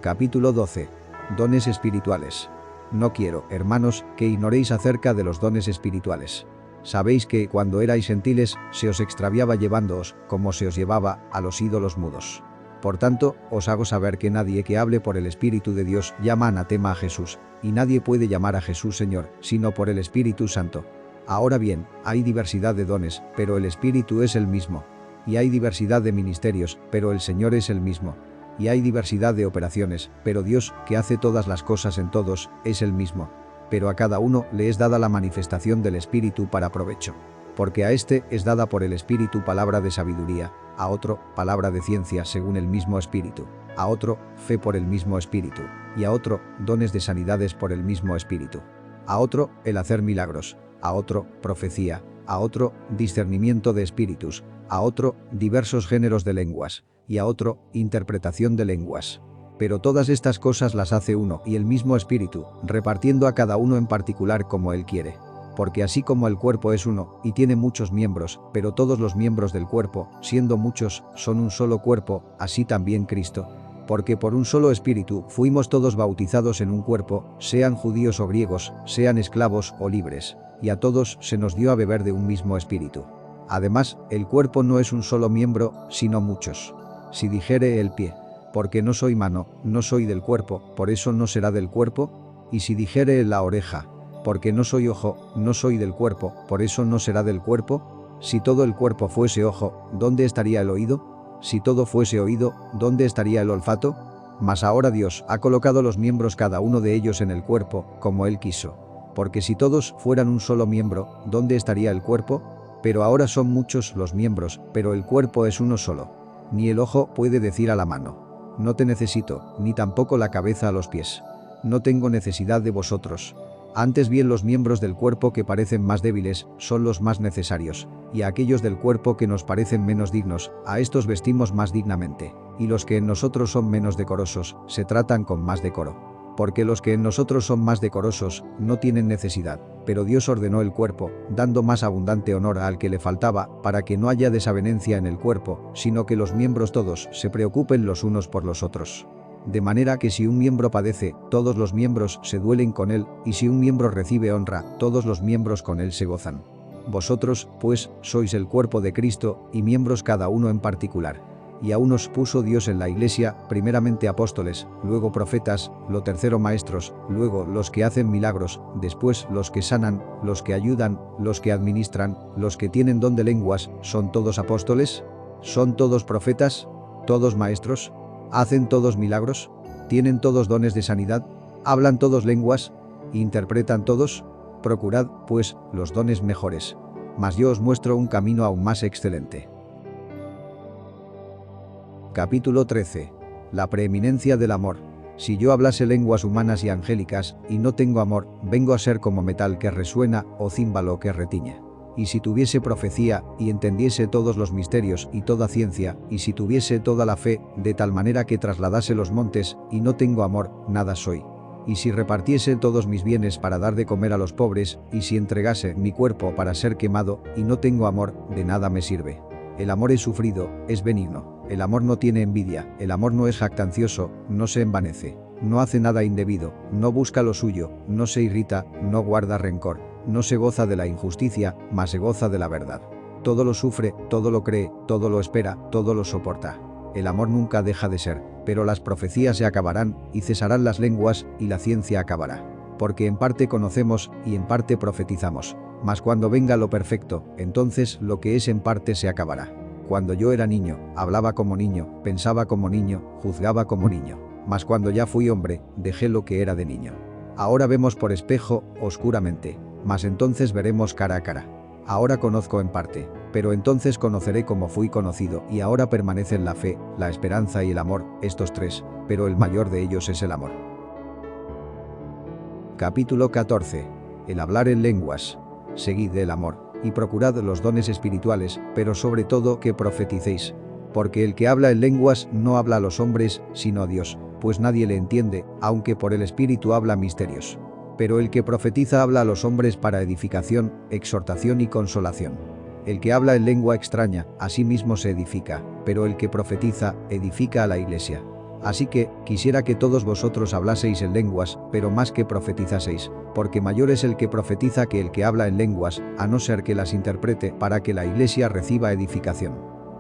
Capítulo 12. Dones espirituales. No quiero, hermanos, que ignoréis acerca de los dones espirituales. Sabéis que, cuando erais gentiles, se os extraviaba llevándoos, como se os llevaba, a los ídolos mudos. Por tanto, os hago saber que nadie que hable por el Espíritu de Dios llama anatema a Jesús, y nadie puede llamar a Jesús Señor, sino por el Espíritu Santo. Ahora bien, hay diversidad de dones, pero el Espíritu es el mismo. Y hay diversidad de ministerios, pero el Señor es el mismo. Y hay diversidad de operaciones, pero Dios, que hace todas las cosas en todos, es el mismo. Pero a cada uno le es dada la manifestación del Espíritu para provecho. Porque a este es dada por el Espíritu palabra de sabiduría, a otro, palabra de ciencia según el mismo Espíritu, a otro, fe por el mismo Espíritu, y a otro, dones de sanidades por el mismo Espíritu, a otro, el hacer milagros, a otro, profecía, a otro, discernimiento de espíritus, a otro, diversos géneros de lenguas, y a otro, interpretación de lenguas. Pero todas estas cosas las hace uno y el mismo Espíritu, repartiendo a cada uno en particular como Él quiere. Porque así como el cuerpo es uno, y tiene muchos miembros, pero todos los miembros del cuerpo, siendo muchos, son un solo cuerpo, así también Cristo. Porque por un solo Espíritu fuimos todos bautizados en un cuerpo, sean judíos o griegos, sean esclavos o libres, y a todos se nos dio a beber de un mismo Espíritu. Además, el cuerpo no es un solo miembro, sino muchos. Si dijere el pie, porque no soy mano, no soy del cuerpo, por eso no será del cuerpo, y si dijere la oreja, porque no soy ojo, no soy del cuerpo, por eso no será del cuerpo. Si todo el cuerpo fuese ojo, ¿dónde estaría el oído? Si todo fuese oído, ¿dónde estaría el olfato? Mas ahora Dios ha colocado los miembros cada uno de ellos en el cuerpo, como Él quiso. Porque si todos fueran un solo miembro, ¿dónde estaría el cuerpo? Pero ahora son muchos los miembros, pero el cuerpo es uno solo. Ni el ojo puede decir a la mano, no te necesito, ni tampoco la cabeza a los pies. No tengo necesidad de vosotros. Antes bien los miembros del cuerpo que parecen más débiles son los más necesarios, y a aquellos del cuerpo que nos parecen menos dignos, a estos vestimos más dignamente, y los que en nosotros son menos decorosos, se tratan con más decoro. Porque los que en nosotros son más decorosos, no tienen necesidad, pero Dios ordenó el cuerpo, dando más abundante honor al que le faltaba, para que no haya desavenencia en el cuerpo, sino que los miembros todos se preocupen los unos por los otros. De manera que si un miembro padece, todos los miembros se duelen con él, y si un miembro recibe honra, todos los miembros con él se gozan. Vosotros, pues, sois el cuerpo de Cristo, y miembros cada uno en particular. Y a unos puso Dios en la iglesia, primeramente apóstoles, luego profetas, lo tercero maestros, luego los que hacen milagros, después los que sanan, los que ayudan, los que administran, los que tienen don de lenguas. ¿Son todos apóstoles? ¿Son todos profetas? ¿Todos maestros? ¿Hacen todos milagros? ¿Tienen todos dones de sanidad? ¿Hablan todos lenguas? ¿Interpretan todos? Procurad, pues, los dones mejores. Mas yo os muestro un camino aún más excelente. Capítulo 13. La preeminencia del amor. Si yo hablase lenguas humanas y angélicas, y no tengo amor, vengo a ser como metal que resuena, o címbalo que retiñe. Y si tuviese profecía, y entendiese todos los misterios y toda ciencia, y si tuviese toda la fe, de tal manera que trasladase los montes, y no tengo amor, nada soy. Y si repartiese todos mis bienes para dar de comer a los pobres, y si entregase mi cuerpo para ser quemado, y no tengo amor, de nada me sirve. El amor es sufrido, es benigno. El amor no tiene envidia, el amor no es jactancioso, no se envanece, no hace nada indebido, no busca lo suyo, no se irrita, no guarda rencor, no se goza de la injusticia, mas se goza de la verdad. Todo lo sufre, todo lo cree, todo lo espera, todo lo soporta. El amor nunca deja de ser, pero las profecías se acabarán, y cesarán las lenguas, y la ciencia acabará. Porque en parte conocemos, y en parte profetizamos. Mas cuando venga lo perfecto, entonces lo que es en parte se acabará. Cuando yo era niño, hablaba como niño, pensaba como niño, juzgaba como niño. Mas cuando ya fui hombre, dejé lo que era de niño. Ahora vemos por espejo, oscuramente, mas entonces veremos cara a cara. Ahora conozco en parte, pero entonces conoceré como fui conocido, y ahora permanecen la fe, la esperanza y el amor, estos tres, pero el mayor de ellos es el amor. Capítulo 14. El hablar en lenguas. Seguid el amor, y procurad los dones espirituales, pero sobre todo que profeticéis. Porque el que habla en lenguas no habla a los hombres, sino a Dios, pues nadie le entiende, aunque por el Espíritu habla misterios. Pero el que profetiza habla a los hombres para edificación, exhortación y consolación. El que habla en lengua extraña, a sí mismo se edifica, pero el que profetiza, edifica a la iglesia. Así que, quisiera que todos vosotros hablaseis en lenguas, pero más que profetizaseis, porque mayor es el que profetiza que el que habla en lenguas, a no ser que las interprete para que la iglesia reciba edificación.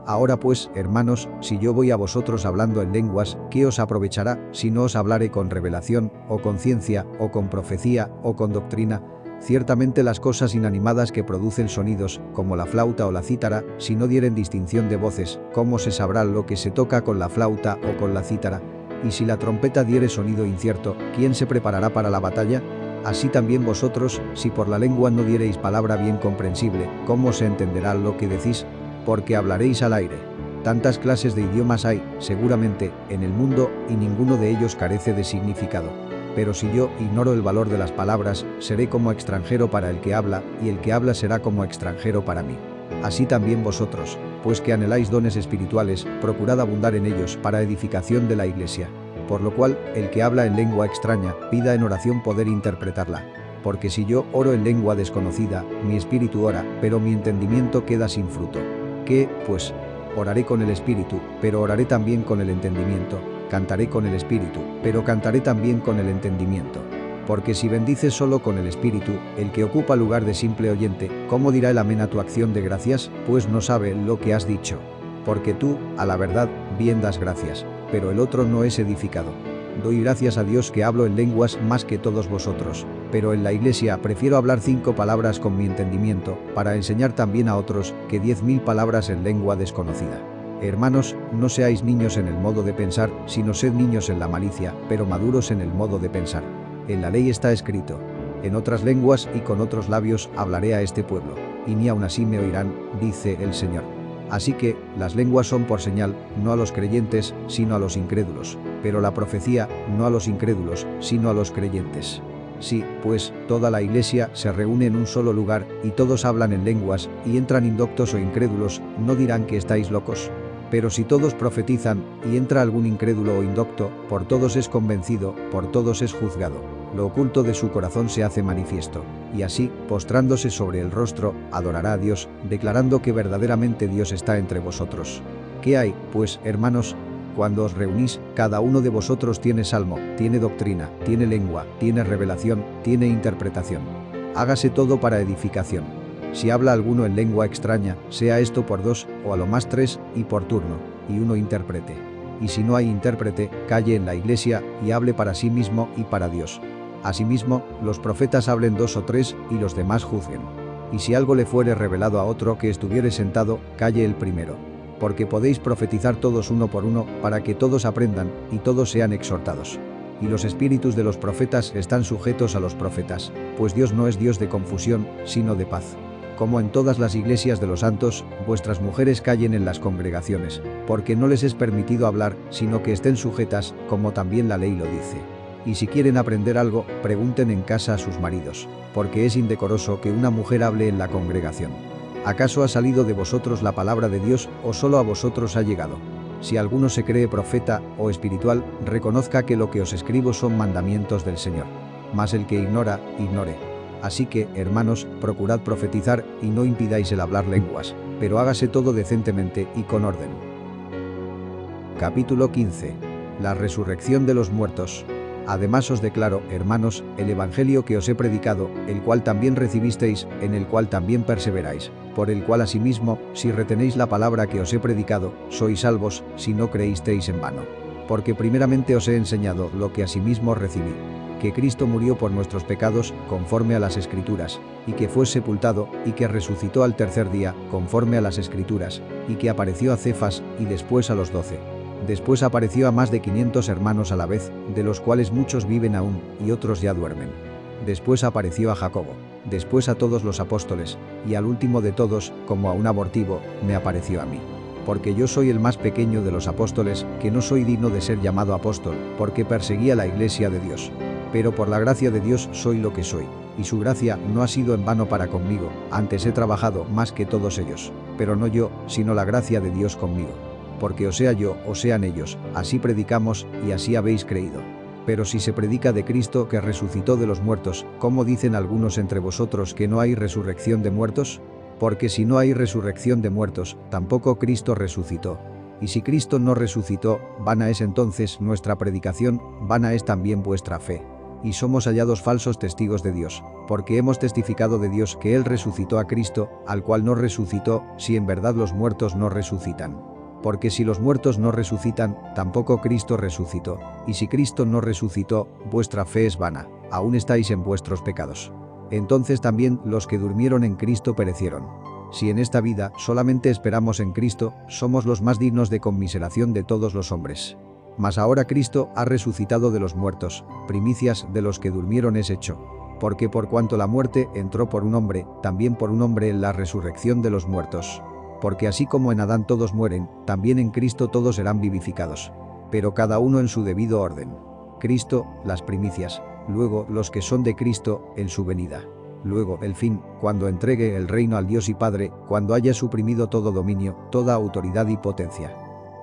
Ahora pues, hermanos, si yo voy a vosotros hablando en lenguas, ¿qué os aprovechará, si no os hablare con revelación, o con ciencia, o con profecía, o con doctrina? Ciertamente las cosas inanimadas que producen sonidos, como la flauta o la cítara, si no dieren distinción de voces, ¿cómo se sabrá lo que se toca con la flauta o con la cítara? Y si la trompeta diere sonido incierto, ¿quién se preparará para la batalla? Así también vosotros, si por la lengua no diereis palabra bien comprensible, ¿cómo se entenderá lo que decís? Porque hablaréis al aire. Tantas clases de idiomas hay, seguramente, en el mundo, y ninguno de ellos carece de significado. Pero si yo ignoro el valor de las palabras, seré como extranjero para el que habla, y el que habla será como extranjero para mí. Así también vosotros, pues que anheláis dones espirituales, procurad abundar en ellos para edificación de la iglesia. Por lo cual, el que habla en lengua extraña, pida en oración poder interpretarla. Porque si yo oro en lengua desconocida, mi espíritu ora, pero mi entendimiento queda sin fruto. ¿Qué, pues? Oraré con el espíritu, pero oraré también con el entendimiento. Cantaré con el espíritu, pero cantaré también con el entendimiento. Porque si bendices solo con el espíritu, el que ocupa lugar de simple oyente, ¿cómo dirá el amén a tu acción de gracias? Pues no sabe lo que has dicho. Porque tú, a la verdad, bien das gracias, pero el otro no es edificado. Doy gracias a Dios que hablo en lenguas más que todos vosotros, pero en la iglesia prefiero hablar 5 palabras con mi entendimiento, para enseñar también a otros, que 10.000 palabras en lengua desconocida. Hermanos, no seáis niños en el modo de pensar, sino sed niños en la malicia, pero maduros en el modo de pensar. En la ley está escrito: en otras lenguas y con otros labios hablaré a este pueblo, y ni aun así me oirán, dice el Señor. Así que, las lenguas son por señal, no a los creyentes, sino a los incrédulos, pero la profecía, no a los incrédulos, sino a los creyentes. Sí, pues, toda la iglesia se reúne en un solo lugar, y todos hablan en lenguas, y entran indoctos o incrédulos, ¿no dirán que estáis locos? Pero si todos profetizan, y entra algún incrédulo o indocto, por todos es convencido, por todos es juzgado. Lo oculto de su corazón se hace manifiesto, y así, postrándose sobre el rostro, adorará a Dios, declarando que verdaderamente Dios está entre vosotros. ¿Qué hay, pues, hermanos? Cuando os reunís, cada uno de vosotros tiene salmo, tiene doctrina, tiene lengua, tiene revelación, tiene interpretación. Hágase todo para edificación. Si habla alguno en lengua extraña, sea esto por 2, o a lo más 3, y por turno, y uno interprete. Y si no hay intérprete, calle en la iglesia, y hable para sí mismo y para Dios. Asimismo, los profetas hablen 2 o 3, y los demás juzguen. Y si algo le fuere revelado a otro que estuviere sentado, calle el primero. Porque podéis profetizar todos uno por uno, para que todos aprendan, y todos sean exhortados. Y los espíritus de los profetas están sujetos a los profetas, pues Dios no es Dios de confusión, sino de paz. Como en todas las iglesias de los santos, vuestras mujeres callen en las congregaciones, porque no les es permitido hablar, sino que estén sujetas, como también la ley lo dice. Y si quieren aprender algo, pregunten en casa a sus maridos, porque es indecoroso que una mujer hable en la congregación. ¿Acaso ha salido de vosotros la palabra de Dios, o solo a vosotros ha llegado? Si alguno se cree profeta o espiritual, reconozca que lo que os escribo son mandamientos del Señor. Mas el que ignora, ignore. Así que, hermanos, procurad profetizar, y no impidáis el hablar lenguas, pero hágase todo decentemente y con orden. Capítulo 15. La resurrección de los muertos. Además os declaro, hermanos, el evangelio que os he predicado, el cual también recibisteis, en el cual también perseveráis, por el cual asimismo, si retenéis la palabra que os he predicado, sois salvos, si no creísteis en vano. Porque primeramente os he enseñado lo que asimismo recibí: que Cristo murió por nuestros pecados, conforme a las Escrituras, y que fue sepultado, y que resucitó al tercer día, conforme a las Escrituras, y que apareció a Cefas, y después a los 12. Después apareció a más de 500 hermanos a la vez, de los cuales muchos viven aún, y otros ya duermen. Después apareció a Jacobo, después a todos los apóstoles, y al último de todos, como a un abortivo, me apareció a mí. Porque yo soy el más pequeño de los apóstoles, que no soy digno de ser llamado apóstol, porque perseguía la iglesia de Dios. Pero por la gracia de Dios soy lo que soy, y su gracia no ha sido en vano para conmigo, antes he trabajado más que todos ellos. Pero no yo, sino la gracia de Dios conmigo. Porque o sea yo, o sean ellos, así predicamos, y así habéis creído. Pero si se predica de Cristo que resucitó de los muertos, ¿cómo dicen algunos entre vosotros que no hay resurrección de muertos? Porque si no hay resurrección de muertos, tampoco Cristo resucitó. Y si Cristo no resucitó, vana es entonces nuestra predicación, vana es también vuestra fe. Y somos hallados falsos testigos de Dios, porque hemos testificado de Dios que Él resucitó a Cristo, al cual no resucitó, si en verdad los muertos no resucitan. Porque si los muertos no resucitan, tampoco Cristo resucitó. Y si Cristo no resucitó, vuestra fe es vana, aún estáis en vuestros pecados. Entonces también los que durmieron en Cristo perecieron. Si en esta vida solamente esperamos en Cristo, somos los más dignos de conmiseración de todos los hombres. Mas ahora Cristo ha resucitado de los muertos, primicias de los que durmieron es hecho. Porque por cuanto la muerte entró por un hombre, también por un hombre en la resurrección de los muertos. Porque así como en Adán todos mueren, también en Cristo todos serán vivificados. Pero cada uno en su debido orden. Cristo, las primicias, luego los que son de Cristo, en su venida. Luego el fin, cuando entregue el reino al Dios y Padre, cuando haya suprimido todo dominio, toda autoridad y potencia.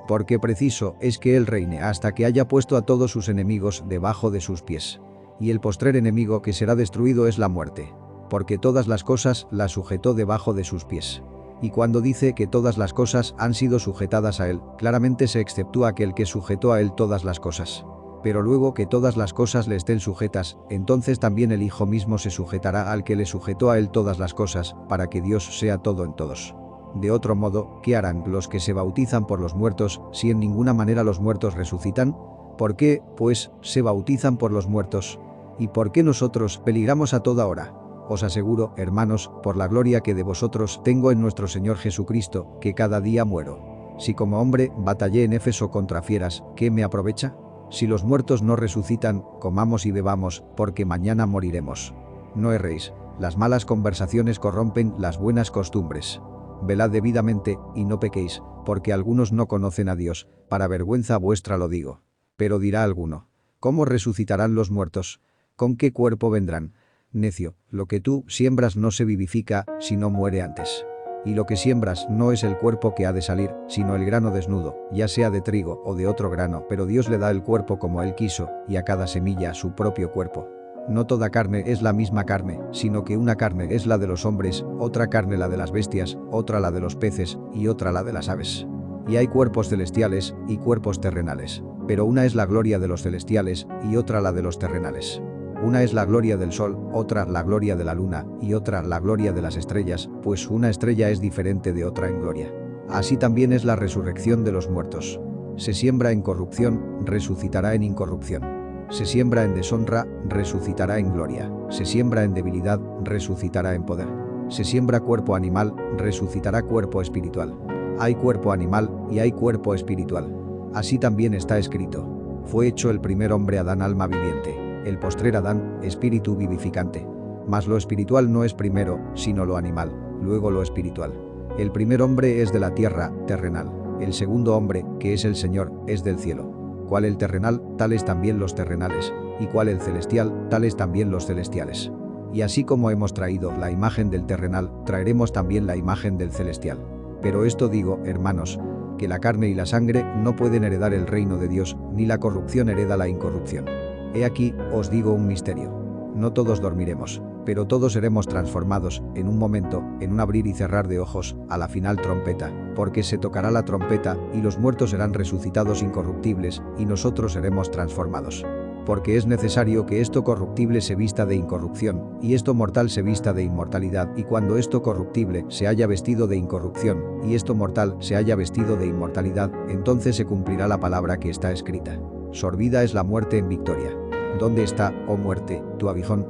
Porque preciso es que Él reine hasta que haya puesto a todos sus enemigos debajo de sus pies. Y el postrer enemigo que será destruido es la muerte. Porque todas las cosas las sujetó debajo de sus pies. Y cuando dice que todas las cosas han sido sujetadas a Él, claramente se exceptúa aquel que sujetó a Él todas las cosas. Pero luego que todas las cosas le estén sujetas, entonces también el Hijo mismo se sujetará al que le sujetó a Él todas las cosas, para que Dios sea todo en todos. De otro modo, ¿qué harán los que se bautizan por los muertos, si en ninguna manera los muertos resucitan? ¿Por qué, pues, se bautizan por los muertos? ¿Y por qué nosotros peligramos a toda hora? Os aseguro, hermanos, por la gloria que de vosotros tengo en nuestro Señor Jesucristo, que cada día muero. Si como hombre batallé en Éfeso contra fieras, ¿qué me aprovecha? Si los muertos no resucitan, comamos y bebamos, porque mañana moriremos. No erréis, las malas conversaciones corrompen las buenas costumbres. Velad debidamente, y no pequéis, porque algunos no conocen a Dios, para vergüenza vuestra lo digo. Pero dirá alguno, ¿cómo resucitarán los muertos? ¿Con qué cuerpo vendrán? Necio, lo que tú siembras no se vivifica, sino muere antes. Y lo que siembras no es el cuerpo que ha de salir, sino el grano desnudo, ya sea de trigo o de otro grano, pero Dios le da el cuerpo como Él quiso, y a cada semilla su propio cuerpo. No toda carne es la misma carne, sino que una carne es la de los hombres, otra carne la de las bestias, otra la de los peces, y otra la de las aves. Y hay cuerpos celestiales y cuerpos terrenales, pero una es la gloria de los celestiales, y otra la de los terrenales. Una es la gloria del sol, otra la gloria de la luna, y otra la gloria de las estrellas, pues una estrella es diferente de otra en gloria. Así también es la resurrección de los muertos. Se siembra en corrupción, resucitará en incorrupción. Se siembra en deshonra, resucitará en gloria. Se siembra en debilidad, resucitará en poder. Se siembra cuerpo animal, resucitará cuerpo espiritual. Hay cuerpo animal y hay cuerpo espiritual. Así también está escrito. Fue hecho el primer hombre Adán alma viviente. El postrer Adán, espíritu vivificante. Mas lo espiritual no es primero, sino lo animal, luego lo espiritual. El primer hombre es de la tierra, terrenal. El segundo hombre, que es el Señor, es del cielo. Cual el terrenal, tales también los terrenales. Y cual el celestial, tales también los celestiales. Y así como hemos traído la imagen del terrenal, traeremos también la imagen del celestial. Pero esto digo, hermanos, que la carne y la sangre no pueden heredar el reino de Dios, ni la corrupción hereda la incorrupción. He aquí, os digo un misterio. No todos dormiremos, pero todos seremos transformados, en un momento, en un abrir y cerrar de ojos, a la final trompeta, porque se tocará la trompeta, y los muertos serán resucitados incorruptibles, y nosotros seremos transformados. Porque es necesario que esto corruptible se vista de incorrupción, y esto mortal se vista de inmortalidad, y cuando esto corruptible se haya vestido de incorrupción, y esto mortal se haya vestido de inmortalidad, entonces se cumplirá la palabra que está escrita. Sorbida es la muerte en victoria. ¿Dónde está, oh muerte, tu aguijón?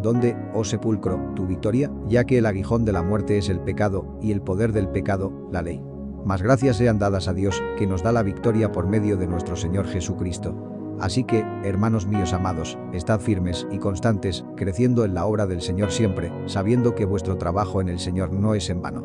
¿Dónde, oh sepulcro, tu victoria? Ya que el aguijón de la muerte es el pecado, y el poder del pecado, la ley. Mas gracias sean dadas a Dios, que nos da la victoria por medio de nuestro Señor Jesucristo. Así que, hermanos míos amados, estad firmes y constantes, creciendo en la obra del Señor siempre, sabiendo que vuestro trabajo en el Señor no es en vano.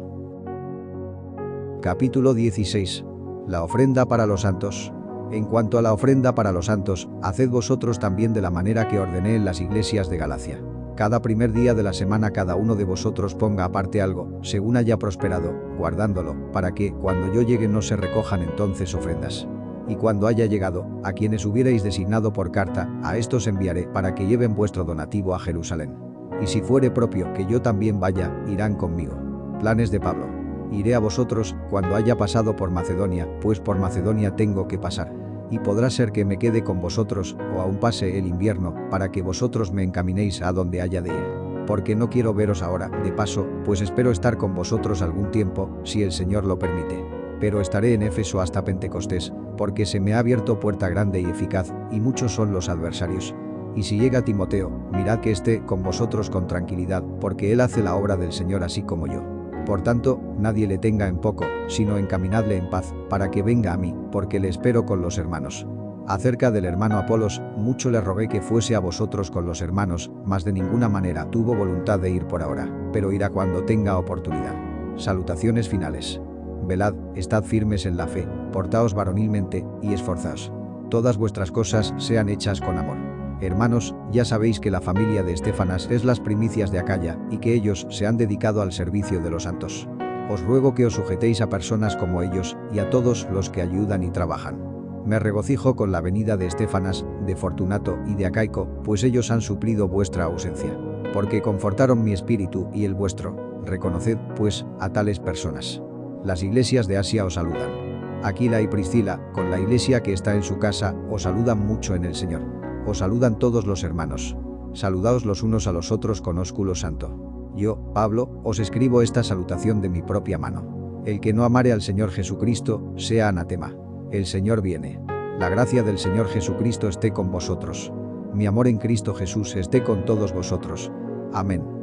Capítulo 16. La ofrenda para los santos. En cuanto a la ofrenda para los santos, haced vosotros también de la manera que ordené en las iglesias de Galacia. Cada primer día de la semana cada uno de vosotros ponga aparte algo, según haya prosperado, guardándolo, para que, cuando yo llegue no se recojan entonces ofrendas. Y cuando haya llegado, a quienes hubierais designado por carta, a estos enviaré para que lleven vuestro donativo a Jerusalén. Y si fuere propio que yo también vaya, irán conmigo. Planes de Pablo. Iré a vosotros, cuando haya pasado por Macedonia, pues por Macedonia tengo que pasar. Y podrá ser que me quede con vosotros, o aún pase el invierno, para que vosotros me encaminéis a donde haya de ir. Porque no quiero veros ahora, de paso, pues espero estar con vosotros algún tiempo, si el Señor lo permite. Pero estaré en Éfeso hasta Pentecostés, porque se me ha abierto puerta grande y eficaz, y muchos son los adversarios. Y si llega Timoteo, mirad que esté con vosotros con tranquilidad, porque él hace la obra del Señor así como yo. Por tanto, nadie le tenga en poco, sino encaminadle en paz, para que venga a mí, porque le espero con los hermanos. Acerca del hermano Apolos, mucho le rogué que fuese a vosotros con los hermanos, mas de ninguna manera tuvo voluntad de ir por ahora, pero irá cuando tenga oportunidad. Salutaciones finales. Velad, estad firmes en la fe, portaos varonilmente, y esforzaos. Todas vuestras cosas sean hechas con amor. Hermanos, ya sabéis que la familia de Estéfanas es las primicias de Acaya, y que ellos se han dedicado al servicio de los santos. Os ruego que os sujetéis a personas como ellos, y a todos los que ayudan y trabajan. Me regocijo con la venida de Estéfanas, de Fortunato y de Acaico, pues ellos han suplido vuestra ausencia. Porque confortaron mi espíritu y el vuestro. Reconoced, pues, a tales personas. Las iglesias de Asia os saludan. Aquila y Priscila, con la iglesia que está en su casa, os saludan mucho en el Señor. Os saludan todos los hermanos. Saludaos los unos a los otros con ósculo santo. Yo, Pablo, os escribo esta salutación de mi propia mano. El que no amare al Señor Jesucristo, sea anatema. El Señor viene. La gracia del Señor Jesucristo esté con vosotros. Mi amor en Cristo Jesús esté con todos vosotros. Amén.